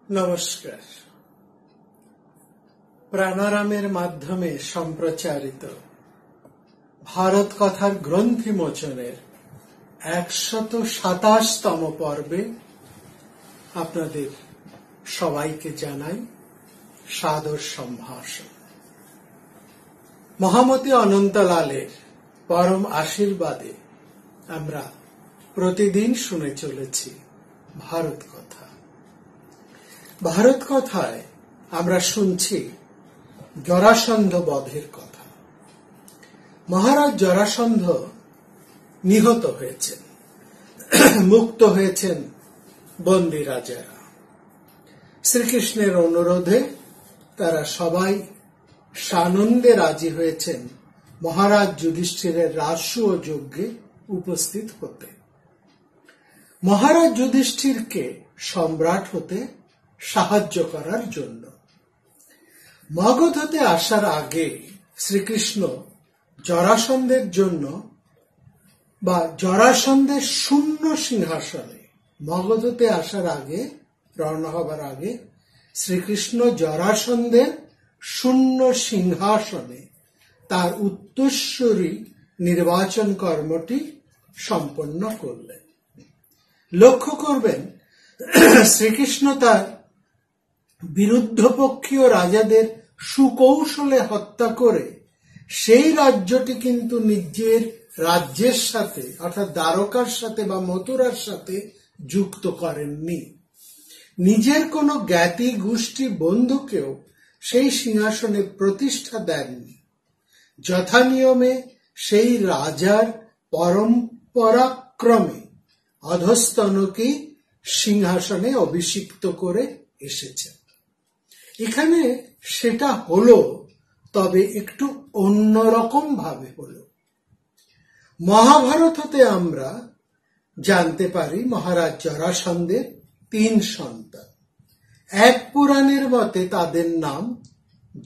নমস্কার। প্রাণারামের মাধ্যমে সম্প্রচারিত ভারত কথার গ্রন্থি মোচনের 127তম পর্বে আপনাদের সবাইকে জানাই সাদর সম্ভাষণ। মহামতি অনন্তলালের পরম আশীর্বাদে আমরা প্রতিদিন শুনে চলেছি ভারত কথা। ভারত কথায় আমরা শুনছি জরাসন্ধ বধের কথা। মহারাজ জরাসন্ধ নিহত হয়েছেন, মুক্ত হয়েছেন বন্দী রাজারা। শ্রীকৃষ্ণের অনুরোধে তারা সবাই সানন্দে রাজি হয়েছেন মহারাজ যুধিষ্ঠিরের রাজসূয় যজ্ঞে উপস্থিত হতে। মহারাজ যুধিষ্ঠিরকে সম্রাট হতে সাহায্য করার জন্য। মগধ হতে আসার আগে শ্রীকৃষ্ণ জরাসন্ধের জন্য বা জরাসন্ধের শূন্য সিংহাসনে, মগধ হতে আসার আগে, রওনা হবার আগে শ্রীকৃষ্ণ জরাসন্ধের শূন্য সিংহাসনে তার উত্তরসূরি নির্বাচন কর্মটি সম্পন্ন করলেন। লক্ষ্য করবেন, শ্রীকৃষ্ণ তার বিরুদ্ধপক্ষীয় রাজাদের সুকৌশলে হত্যা করে সেই রাজ্যটি কিন্তু নিজের রাজ্যের সাথে, অর্থাৎ দ্বারকার সাথে বা মথুরার সাথে যুক্ত করেননি। নিজের কোনো জ্ঞাতি গোষ্ঠী বন্ধুকেও সেই সিংহাসনে প্রতিষ্ঠা দেননি। যথানিয়মে সেই রাজার পরম্পরাক্রমে অধস্তনকেই সিংহাসনে অভিষিক্ত করে এসেছে। এখানে সেটা হলো, তবে একটু অন্যরকম ভাবে হলো। মহাভারত হতে আমরা জানতে পারি মহারাজ জরাসন্ধের 3 সন্তান। এক পুরাণের মতে তাদের নাম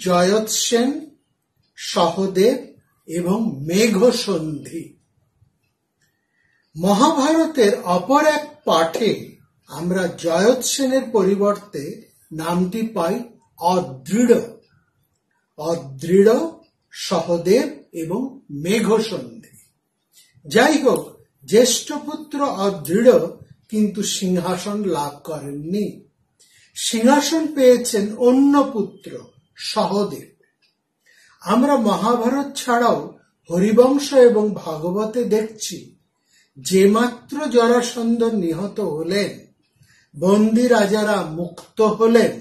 জয়ৎসেন, সহদেব এবং মেঘসন্ধি। মহাভারতের অপর এক পাঠে আমরা জয়ৎসেনের পরিবর্তে নামটি পাই অদৃঢ়। অদৃঢ়, সহদেব এবং মেঘসন্ধি। যাই হোক, জ্যেষ্ঠ পুত্র অদৃঢ় কিন্তু সিংহাসন লাভ করেননি। সিংহাসন পেয়েছেন অন্য পুত্র সহদেব। আমরা মহাভারত ছাড়াও হরিবংশ এবং ভাগবতে দেখছি, যে মাত্র জরাসন্ধ নিহত হলেন, বন্দী রাজারা মুক্ত হলেন,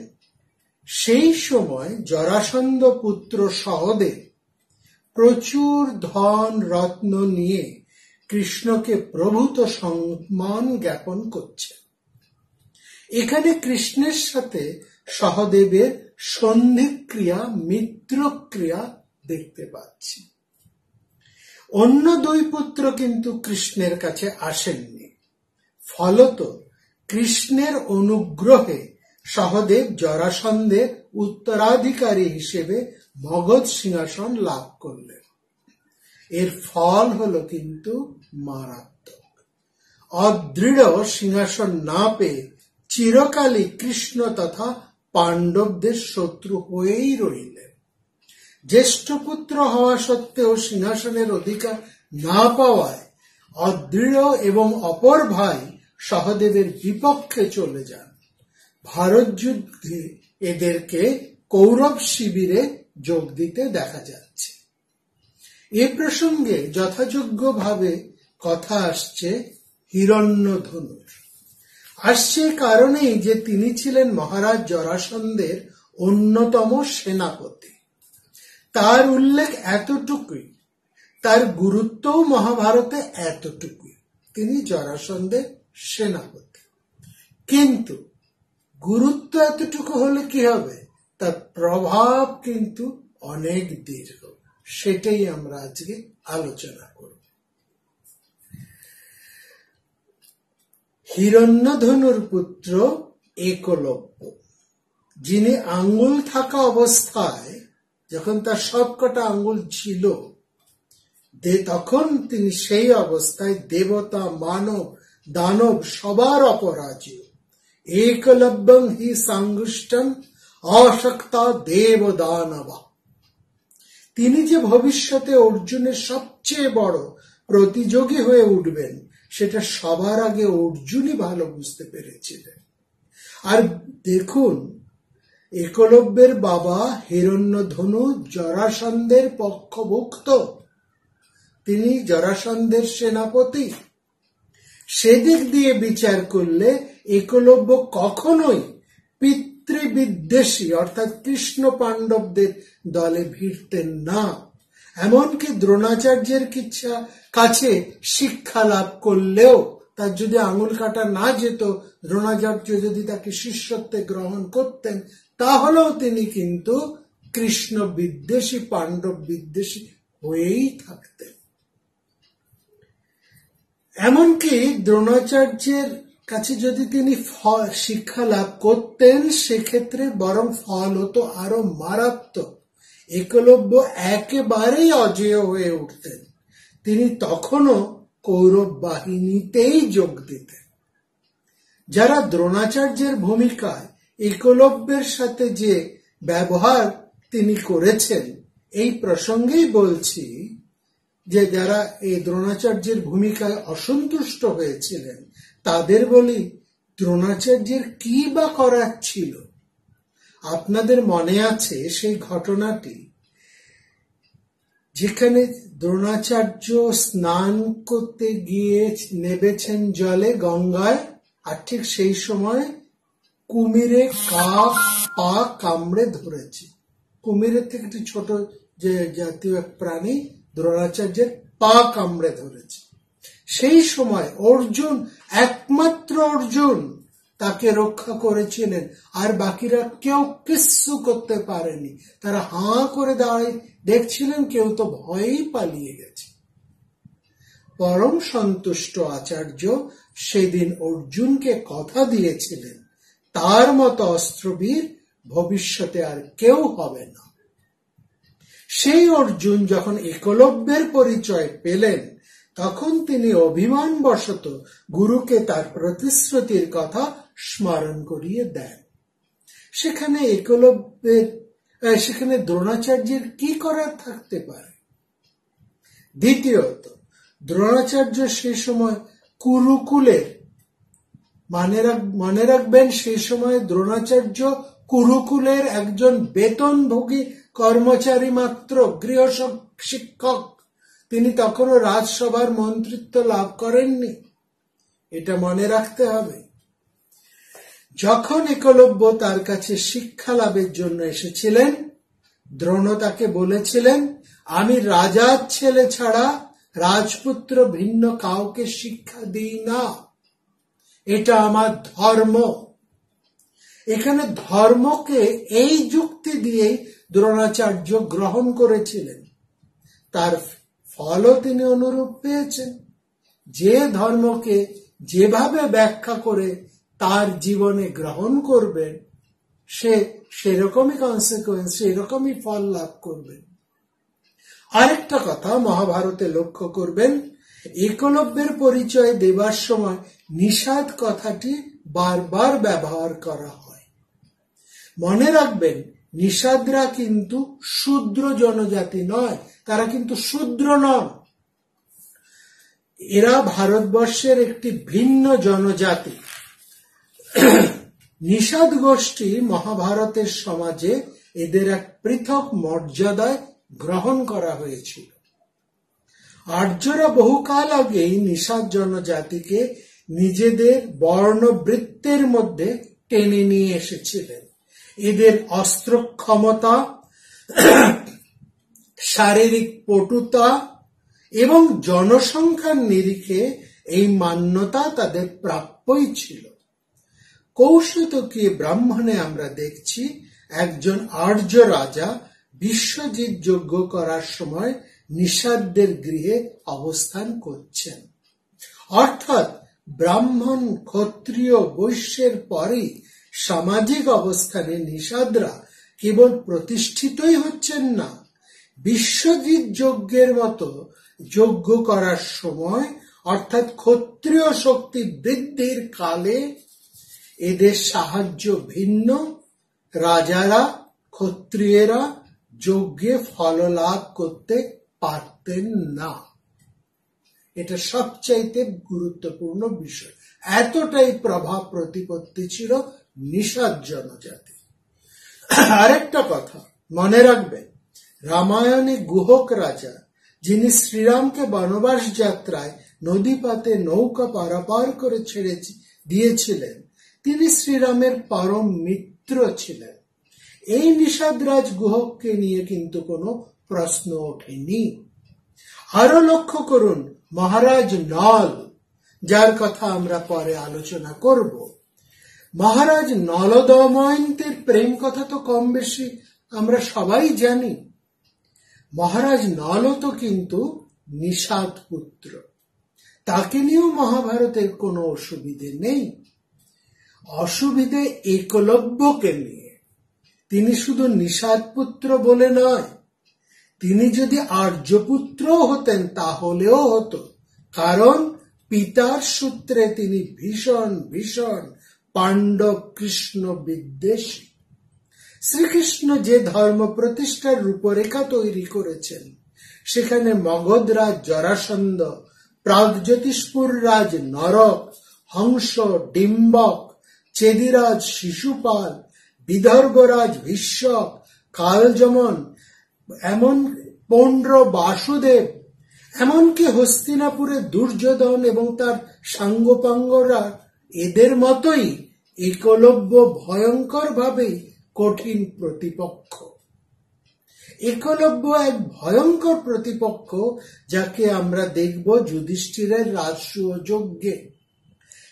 সেই সময় জরাসন্ধ পুত্র সহদেব প্রচুর ধন রত্ন নিয়ে কৃষ্ণকে প্রভূত সম্মান জ্ঞাপন করছে। এখানে কৃষ্ণের সাথে সহদেবের সন্ধিক্রিয়া, মিত্রক্রিয়া দেখতে পাচ্ছি। অন্য 2 পুত্র কিন্তু কৃষ্ণের কাছে আসেননি। ফলত কৃষ্ণের অনুগ্রহে সহদেব জরাসন্ধের উত্তরাধিকারী হিসেবে মগধ সিংহাসন লাভ করলেন। এর ফল হলো কিন্তু মারাত্মক। অদৃঢ় সিংহাসন না পেয়ে চিরকালই কৃষ্ণ তথা পাণ্ডবদের শত্রু হয়েই রইলেন। জ্যেষ্ঠ পুত্র হওয়া সত্ত্বেও সিংহাসনের অধিকার না পাওয়ায় অদৃঢ় এবং অপর ভাই সহদেবের বিপক্ষে চলে যান। ভারত যুদ্ধে এদেরকে কৌরব শিবিরে যোগ দিতে দেখা যাচ্ছে। এ প্রসঙ্গে যথাযোগ্যভাবে কথা আসছে হিরণ্যধনুর। আসছে কারণেই যে তিনি ছিলেন মহারাজ জরাসন্ধের অন্যতম সেনাপতি। তার উল্লেখ এতটুকুই, তার গুরুত্বও মহাভারতে এতটুকুই। তিনি জরাসন্ধের সেনাপতি। কিন্তু গুরুত্ব এতটুকু হলে কি হবে, তার প্রভাব কিন্তু অনেক দীর্ঘ। সেটাই আমরা আজকে আলোচনা করব। হিরণ্যধনুর পুত্র একলব্য যিনি আঙ্গুল থাকা অবস্থায়, যখন তার সবকটা আঙ্গুল ছিল, তখন তিনি সেই অবস্থায় দেবতা, মানব, দানব সবার অপরাজয়। একলব্যং হি সাঙ্গুষ্টম অশক্তা দেব দানবা। তিনি যে ভবিষ্যতে অর্জুনের সবচেয়ে বড় প্রতিযোগী হয়ে উঠবেন, সেটা সবার আগে অর্জুনই ভালো বুঝতে পেরেছিলেন। আর দেখুন, একলব্যের বাবা হিরণ্যধনু জরাসন্ধের পক্ষভুক্ত, তিনি জরাসন্ধের সেনাপতি। সেদিক দিয়ে বিচার করলে একলব্য কখনোই পিতৃবিদ্বেষী অর্থাৎ কৃষ্ণ পাণ্ডবদের দলে ভিড়তেন না। এমনকি দ্রোণাচার্যের কাছে শিক্ষা লাভ করলেও তার যদি আঙুল কাটা না যেত, দ্রোণাচার্য যদি তাকে শিষ্যত্বে গ্রহণ করতেন, তাহলেও তিনি কিন্তু কৃষ্ণ বিদ্বেষী, পাণ্ডব বিদ্বেষী হয়েই থাকতেন। এমনকি দ্রোণাচার্যের কাছে যদি তিনি শিক্ষা লাভ করতেন, সেক্ষেত্রে বরং ফল হতো আরো মারাত্মক। একলব্য একেবারেই অজেয় হয়ে উঠতেন। তিনি তখনও কৌরব বাহিনীতেই যোগ দিতেন। যারা দ্রোণাচার্যের ভূমিকায় একলব্যের সাথে যে ব্যবহার তিনি করেছেন, এই প্রসঙ্গেই বলছি যে যারা এই দ্রোণাচার্যের ভূমিকায় অসন্তুষ্ট হয়েছিলেন, তাদের বলি, দ্রোণাচার্যের কি বা করার ছিল? আপনাদের মনে আছে সেই ঘটনাটি, যেখানে দ্রোণাচার্য স্নান করতে গিয়ে নেবেছেন জলে গঙ্গায়, আর ঠিক সেই সময় কুমিরে পা কামড়ে ধরেছে। কুমিরের থেকে একটি ছোট যে জাতীয় প্রাণী দ্রোণাচার্যের পা কামড়ে ধরেছে। সেই সময় অর্জুন, একমাত্র অর্জুন তাকে রক্ষা করেছিলেন, আর বাকিরা কেউ কিচ্ছু করতে পারেনি। তারা হাঁ করে দাঁড়িয়ে দেখছিলেন, কেউ তো ভয়েই পালিয়ে গেছে। পরম সন্তুষ্ট আচার্য সেদিন অর্জুনকে কথা দিয়েছিলেন, তার মতো অস্ত্রবীর ভবিষ্যতে আর কেউ হবে না। সেই অর্জুন যখন একলব্যের পরিচয় পেলেন, তখন তিনি অভিমানবশত গুরুকে তার প্রতিশ্রুতির কথা স্মরণ করিয়ে দেন। সেখানে দ্রোণাচার্যের কি করার থাকতে পারে? দ্বিতীয়ত, দ্রোণাচার্য সে সময় কুরুকুলের, মনে রাখবেন, সেই সময় দ্রোণাচার্য কুরুকুলের একজন বেতনভোগী কর্মচারী মাত্র, গৃহ শিক্ষক। তিনি তখনও রাজসভার মন্ত্রিত্ব লাভ করেননি, এটা মনে রাখতে হবে। যখন একলব্য তার কাছে শিক্ষা লাভের জন্য এসেছিলেন, দ্রোণ তাকে বলেছিলেন, আমি রাজার ছেলে ছাড়া রাজপুত্র ভিন্ন কাউকে শিক্ষা দিই না, এটা আমার ধর্ম। এখানে ধর্মকে এই যুক্তি দিয়েই দ্রোণাচার্য গ্রহণ করেছিলেন। তার ফলও তিনি অনুরূপ পেয়েছেন। যে ধর্মকে যেভাবে ব্যাখ্যা করে তার জীবনে গ্রহণ করবেন, সে সেরকমই কনসিকুয়েন্স, সেরকমই ফল লাভ করবেন। আরেকটা কথা মহাভারতে লক্ষ্য করবেন, একলব্যের পরিচয় দেবার সময় নিষাদ কথাটি বারবার ব্যবহার করা হয়। মনে রাখবেন, নিষাদরা কিন্তু শূদ্র জনজাতি নয়, তারা কিন্তু শূদ্র নন। এরা ভারতবর্ষের একটি ভিন্ন জনজাতি। নিষাদ গোষ্ঠী মহাভারতের সমাজে এদের এক পৃথক মর্যাদায় গ্রহণ করা হয়েছিল। আর্যরা বহুকাল আগেই নিষাদ জনজাতিকে নিজেদের বর্ণবৃত্তের মধ্যে টেনে নিয়ে এসেছিলেন। এদের অস্ত্র ক্ষমতা, শারীরিক পটুতা এবং জনসংখ্যার নিরিখে এই মান্যতা তাদের প্রাপ্যই ছিল। কৌশিকী ব্রাহ্মণে আমরা দেখছি, একজন আর্য রাজা বিশ্বজিৎ যজ্ঞ করার সময় নিষাদদের গৃহে অবস্থান করছেন। অর্থাৎ ব্রাহ্মণ, ক্ষত্রিয়, বৈশ্যের পরই সামাজিক অবস্থানে নিষাদরা কেবল প্রতিষ্ঠিতই হচ্ছেন না, বিশ্বজিৎ যজ্ঞের মতো যজ্ঞ করার সময় অর্থাৎ ক্ষত্রিয় শক্তি বৃদ্ধির কালে এদের সাহায্য ভিন্ন, রাজারা ক্ষত্রিয়েরা যজ্ঞে ফল লাভ করতে পারতেন না। এটা সবচাইতে গুরুত্বপূর্ণ বিষয়। এতটাই প্রভাব প্রতিপত্তি ছিল নিষাদ জনজাতি। আরেকটা কথা মনে রাখবেন, রামায়ণে গুহক রাজা, যিনি শ্রীরামকে বনবাস যাত্রায় নদীপাতে নৌকা পারাপার করে ছেড়ে দিয়েছিলেন, তিনি শ্রীরামের পরম মিত্র ছিলেন। এই নিষাদরাজ গুহককে নিয়ে কিন্তু কোনো প্রশ্ন ওঠেনি। আরো লক্ষ্য করুন মহারাজ নল, যার কথা আমরা পরে আলোচনা করব। মহারাজ নল দময়ন্তীর প্রেম কথা তো কম বেশি আমরা সবাই জানি। মহারাজ নলও তো কিন্তু নিষাদ পুত্র, তাকে নিয়েও মহাভারতের কোনো অসুবিধে নেই। অসুবিধে একলব্যকে নিয়ে। তিনি শুধু নিষাদ পুত্র বলে নয়, তিনি যদি আর্যপুত্র হতেন তাহলেও হতো, কারণ পিতার সূত্রে তিনি ভীষণ ভীষণ পাণ্ডব কৃষ্ণ বিদ্বেষী। শ্রীকৃষ্ণ যে ধর্ম প্রতিষ্ঠার রূপরেখা তৈরি করেছেন, সেখানে মগধরাজ জরাসন্ধ, প্রাগজ্যোতিষপুর রাজ নরক, হংস, ডিম্বক, চেদিরাজ শিশুপাল, বিদর্ভরাজ ভীষ্মক, কালযমন, এমন পৌণ্ড্র বাসুদেব, এমনকি হস্তিনাপুরে দুর্যোধন এবং তার সাঙ্গপাঙ্গরা, এদের মতোই একলব্য ভয়ঙ্কর ভাবে কঠিন প্রতিপক্ষ। একলব্য এক ভয়ঙ্কর প্রতিপক্ষ, যাকে আমরা দেখব যুধিষ্ঠিরের রাজসূয় যজ্ঞে।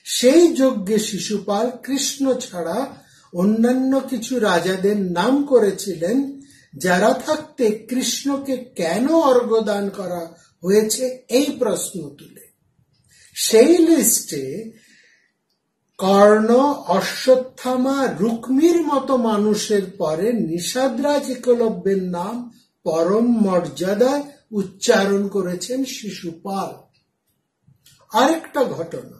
সেই যজ্ঞে শিশুপাল কৃষ্ণ ছাড়া অন্যান্য কিছু রাজাদের নাম করেছিলেন, যারা থাকতে কৃষ্ণকে কেন অর্ঘ্যদান করা হয়েছে এই প্রশ্ন তুলে। সেই লিস্টে কর্ণ, অশ্বত্থামা, রুক্মির মতো মানুষের পরে নিষাদরাজ একলব্যের নাম পরম মর্যাদায় উচ্চারণ করেছেন শিশুপাল। আরেকটা ঘটনা,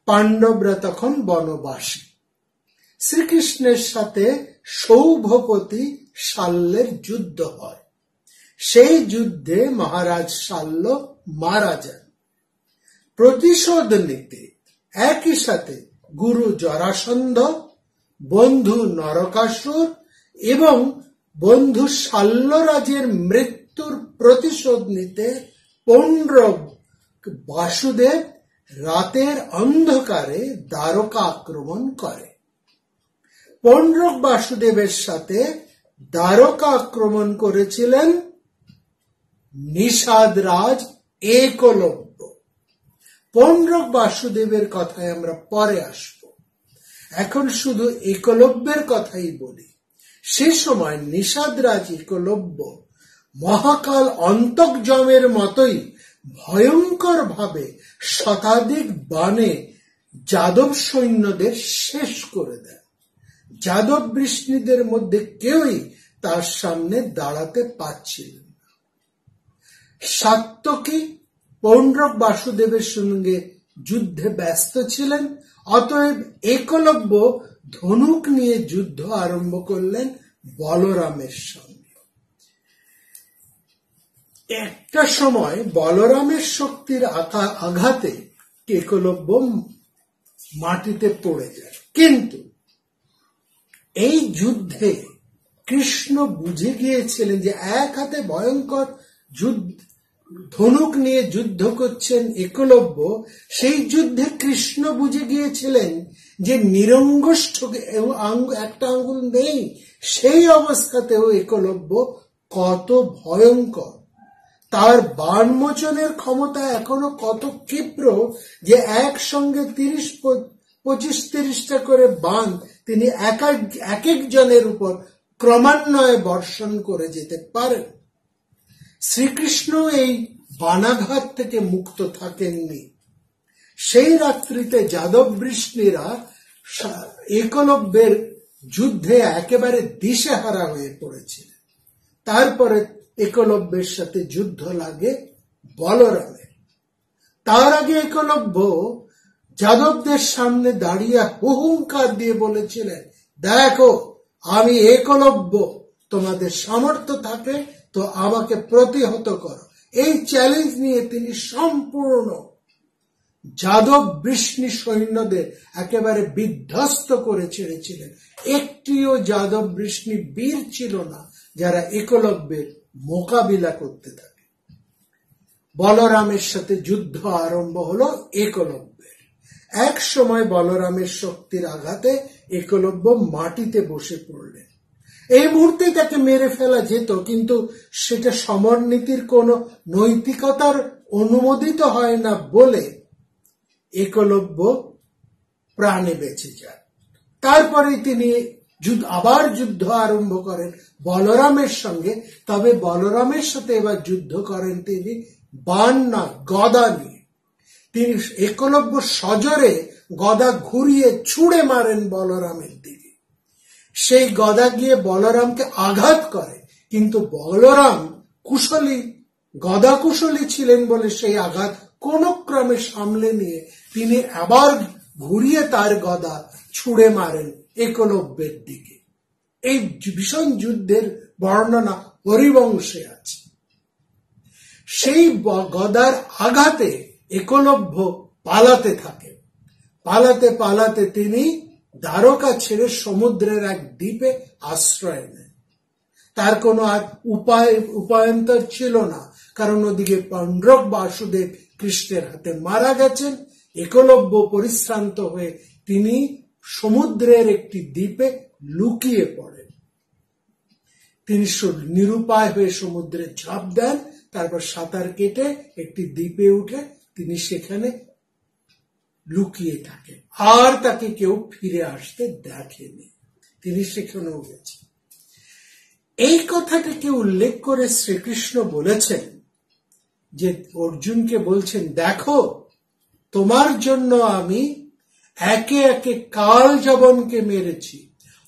পাণ্ডবরা তখন বনবাসী। শ্রীকৃষ্ণের সাথে সৌভপতি শাল্যের যুদ্ধ হয়। সেই যুদ্ধে মহারাজ শাল্য মারা যান। প্রতিশোধ নিতে একই সাথে গুরু জরাসন্ধ, বন্ধু নরকাসুর এবং বন্ধু শাল্যরাজের মৃত্যুর প্রতিশোধ নিতে পৌণ্ড্রব বাসুদেব রাতের অন্ধকারে দ্বারকা আক্রমণ করে। পৌণ্ড্রব বাসুদেবের সাথে দ্বারকা আক্রমণ করেছিলেন নিষাদরাজ একলব্য। পৌণ্ড্রব বাসুদেবের কথায় আমরা পরে আসব, এখন শুধু একলব্যের কথাই বলি। সে সময় নিষাদরাজ একলব্য মহাকাল অন্তর্যমের মতোই ভয়ঙ্কর ভাবে শতাধিক বাণে যাদব সৈন্যদের শেষ করে দেয়। যাদব বৃষ্ণীদের মধ্যে কেউই তার সামনে দাঁড়াতে পারছিলেন না। সাত্যকী পৌণ্ড্রব বাসুদেবের সঙ্গে যুদ্ধে ব্যস্ত ছিলেন, অতএব একলব্য ধনুক নিয়ে যুদ্ধ আরম্ভ করলেন বলরামের সঙ্গে। একটা সময় বলরামের শক্তির আঘাতে একলব্য মাটিতে পড়ে যায়, কিন্তু এই যুদ্ধে কৃষ্ণ বুঝে গিয়েছিলেন যে এক হাতে ভয়ঙ্কর ধনুক নিয়ে যুদ্ধ করছেন একলব্য। সেই যুদ্ধে কৃষ্ণ বুঝে গিয়েছিলেন যে নিরঙ্গষ্ঠ একটা আঙ্গুল নেই, সেই অবস্থাতেও একলব্য কত ভয়ঙ্কর। তার বাণ মোচনের ক্ষমতা এখনো কত ক্ষিপ্র যে একসঙ্গে 25-30টা করে বাণ তিনি এক একজনের উপর ক্রমান্বয়ে বর্ষণ করে যেতে পারেন। শ্রীকৃষ্ণ এই বাণাঘাত থেকে মুক্ত থাকেননি। সেই রাত্রিতে যাদব বৃষ্ণীরা একলব্যের যুদ্ধে একেবারে দিশেহারা হয়ে পড়েছিলেন। তারপরে একলব্যের সাথে যুদ্ধ লাগে বলরামের। তার আগে একলব্য যাদবদের সামনে দাঁড়িয়ে হুহুঙ্কার দিয়ে বলেছিলেন, দেখো আমি একলব্য, তোমাদের সামর্থ্য থাকে তো আমাকে প্রতিহত করো। এই চ্যালেঞ্জ নিয়ে তিনি সম্পূর্ণ যাদব বৃষ্ণি সৈন্যদের একেবারে বিধ্বস্ত করে ছেড়েছিলেন। একটিও যাদব বৃষ্ণি বীর ছিল না যারা একলব্যের মোকাবিলা করতে থাকে। বলরামের সাথে যুদ্ধ আরম্ভ হলো একলব্যের। এক সময় বলরামের শক্তির আঘাতে একলব্য মাটিতে বসে পড়লেন। এই মুহূর্তে তাকে মেরে ফেলা যেত, কিন্তু সেটা সমরনীতির কোন নৈতিকতার অনুমোদিত হয় না বলে একলব্য প্রাণে বেঁচে যান। তারপরে তিনি আবার যুদ্ধ আরম্ভ করেন বলরামের সঙ্গে। তবে বলরামের সাথে এবার যুদ্ধ করেন তিনি বাণ না, গদা নিয়ে। তিনি একলব্য সজোরে গদা ঘুরিয়ে ছুঁড়ে মারেন বলরামের দিকে। সেই গদা গিয়ে বলরামকে আঘাত করে, কিন্তু বলরাম গদা কুশলী ছিলেন বলে সেই আঘাত কোন ক্রমে সামলে নিয়ে তিনি আবার ঘুরিয়ে তার গদা ছুঁড়ে মারেন একলব্যের দিকে। এই ভীষণ যুদ্ধের বর্ণনা হরিবংশে আছে। সেই গদার আঘাতে একলব্য পালাতে থাকেন। পালাতে পালাতে তিনি দ্বারকা ছেড়ে সমুদ্রের এক দ্বীপে আশ্রয় নেন। তার কোনো আর উপায়ন্তর ছিল না, কারণ ওদিকে পাণ্ডব বাসুদেব কৃষ্ণের হাতে মারা গেছেন। একলব্য পরিশ্রান্ত হয়ে তিনি সমুদ্রের একটি দ্বীপে লুকিয়ে পড়েন। তিনি নিরুপায় হয়ে সমুদ্রে ঝাঁপ দেন, তারপর সাঁতার কেটে একটি দ্বীপে উঠে তিনি সেখানে লুকিয়ে থাকেন। আর তাকে কেউ ফিরে আসতে দেখেনি, তিনি সেখানেও গেছেন। এই কথাটাকে উল্লেখ করে শ্রীকৃষ্ণ বলেছেন যে অর্জুনকে বলছেন, দেখো তোমার জন্য আমি একে একে কালযবনকে মেরেছি,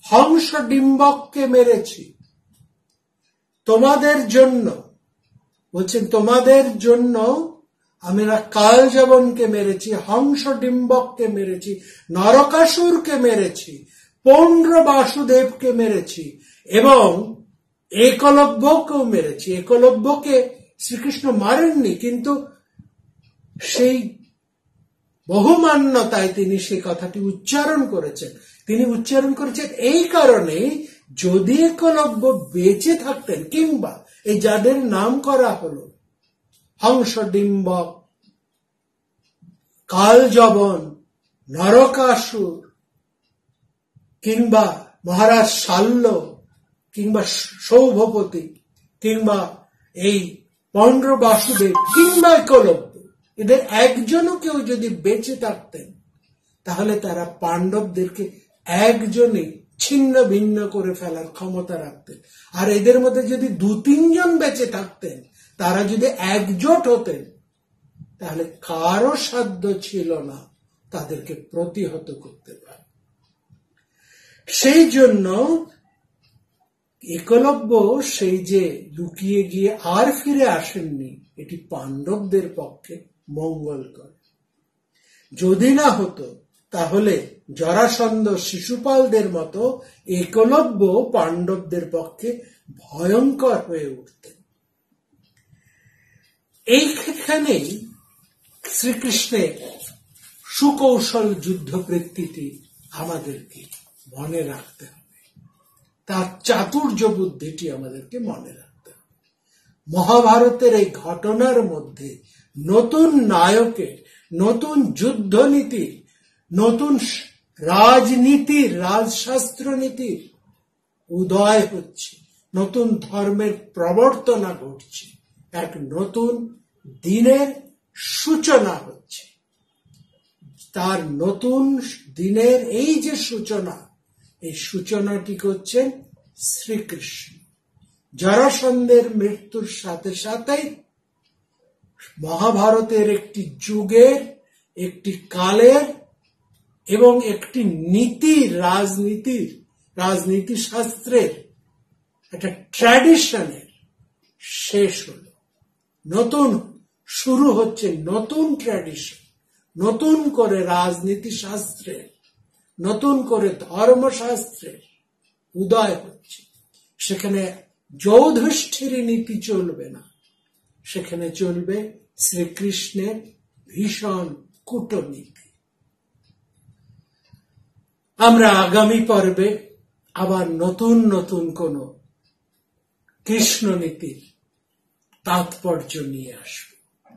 হংস ডিম্বককে মেরেছি। তোমাদের জন্য বলছেন, তোমাদের জন্য আমি কালযবনকে মেরেছি, হংস ডিম্বককে মেরেছি, নরকাসুরকে মেরেছি, পৌণ্ড্র বাসুদেবকে মেরেছি এবং একলব্যকেও মেরেছি। একলব্যকে শ্রীকৃষ্ণ মারেননি, কিন্তু সেই বহুমান্যতায় তিনি সেই কথাটি উচ্চারণ করেছেন। তিনি উচ্চারণ করেছেন এই কারণে, যদি একলব্য বেঁচে থাকতেন, কিংবা এই যাদের নাম করা হলো হংসডিম্বক, কালযবন, নরকাসুর, কিংবা মহারাজ শাল্য, কিংবা সৌভপতি, কিংবা এই পৌণ্ড্র বাসুদেব, কিংবা একলব্য, এদের একজনও কেউ যদি বেঁচে থাকতেন, তাহলে তারা পাণ্ডবদেরকে একজনই ছিন্ন ভিন্ন করে ফেলার ক্ষমতা রাখতেন। আর এদের মধ্যে যদি 2-3 জন বেঁচে থাকতেন, তারা যদি একজোট হতেন, তাহলে কারো সাধ্য ছিল না তাদেরকে প্রতিহত করতে পারে। সেই জন্য একলব্য সেই যে লুকিয়ে গিয়ে আর ফিরে আসেননি, এটি পাণ্ডবদের পক্ষে মঙ্গলকর। যদি না হতো, তাহলে জরাসন্ধ শিশুপালদের মতো একলব্য পাণ্ডবদের পক্ষে ভয়ঙ্কর হয়ে উঠতেন। এইখানেই শ্রীকৃষ্ণের সুকৌশল যুদ্ধবৃত্তিটি আমাদেরকে মনে রাখতে হবে, তার চাতুর্য বুদ্ধিটি আমাদেরকে মনে রাখতে হবে। মহাভারতের এই ঘটনার মধ্যে নতুন নায়কের, নতুন যুদ্ধনীতির, নতুন রাজনীতির, রাজশাস্ত্র নীতির উদয় হচ্ছে, নতুন ধর্মের প্রবর্তনা ঘটছে, এক নতুন দিনের সূচনা হচ্ছে। তার নতুন দিনের এই যে সূচনা, এই সূচনাটি করছেন শ্রীকৃষ্ণ। জরাসন্ধের মৃত্যুর সাথে সাথেই মহাভারতের একটি যুগের, একটি কালের এবং একটি নীতির রাজনীতি শাস্ত্রের একটা ট্র্যাডিশনের শেষ হলো। নতুন শুরু হচ্ছে নতুন ট্র্যাডিশন, নতুন করে রাজনীতি শাস্ত্রের, নতুন করে ধর্মশাস্ত্রের উদয় হচ্ছে। সেখানে যৌধিষ্ঠিরী নীতি চলবে না, সেখানে চলবে শ্রীকৃষ্ণের ভীষণ কূটনীতি। আমরা আগামী পর্বে আবার নতুন নতুন কোন কৃষ্ণ নীতির তাৎপর্য নিয়ে আসব।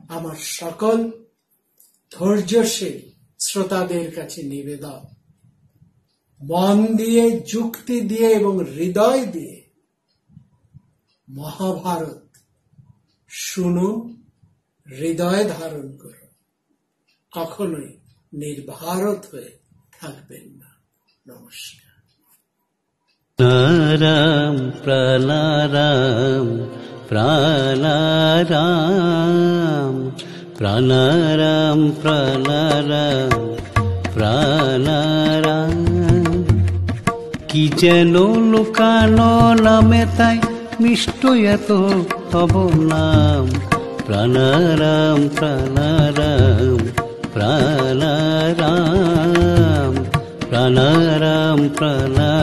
আমার সকল ধৈর্যশীল শ্রোতাদের কাছে নিবেদন, মন দিয়ে, যুক্তি দিয়ে এবং হৃদয় দিয়ে মহাভারত শুনুন, হৃদয় ধারণ করুন, কখনোই নির্ভারত হয়ে থাকবেন না। নমস্কার। প্রাণারাম প্রাণারাম প্রাণারাম প্রাণারাম প্রাণারাম প্রাণারাম। কি যেন লুকানো নামে তাই মিষ্ট এত তব নাম। প্রাণারাম প্রাণারাম প্রাণারাম প্রাণারাম প্রাণারাম।